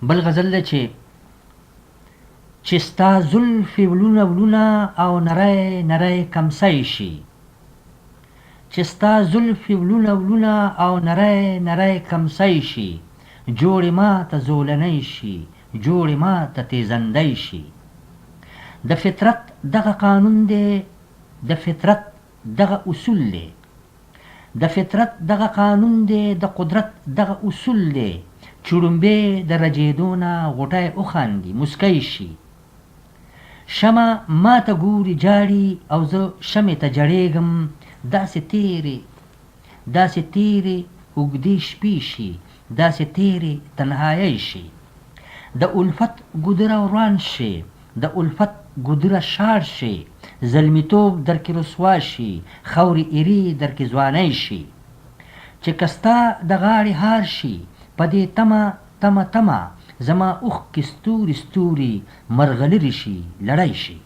بل غزل ده چې ستا زلفې ولونه ولونه او نری نری کمسی شي، چې ستا زلفې ولونه ولونه او نری نری کمسی شي، جوړې ما ته زولنی شي، جوړې ما ته تیزندی شي. د فطرت دغه قانون دی، د فطرت دغه اصول دی، د فطرت دغه قانون دی، د قدرت دغه اصول دی، چې ړومبې د رجېدو نه غوټی وخاندي مسکی شي. شمه ما ته ګوري جاړي او زه شمې ته جړېږم، داسې تیرې داسې تیرې اوږدې شپې شي، داسې تیرې تنهایۍ شي. د الفت ګودره روان شي، د الفت ګودره شاړ شي، زلمیتوب درکې رسوا شي، خورې ایرې درکې ځوانۍ شي. چې که ستا د غاړې هار شي، په دې تمه تمه تمه زما اوښکې ستوري ستوري مرغلرې شي، لړۍ شي.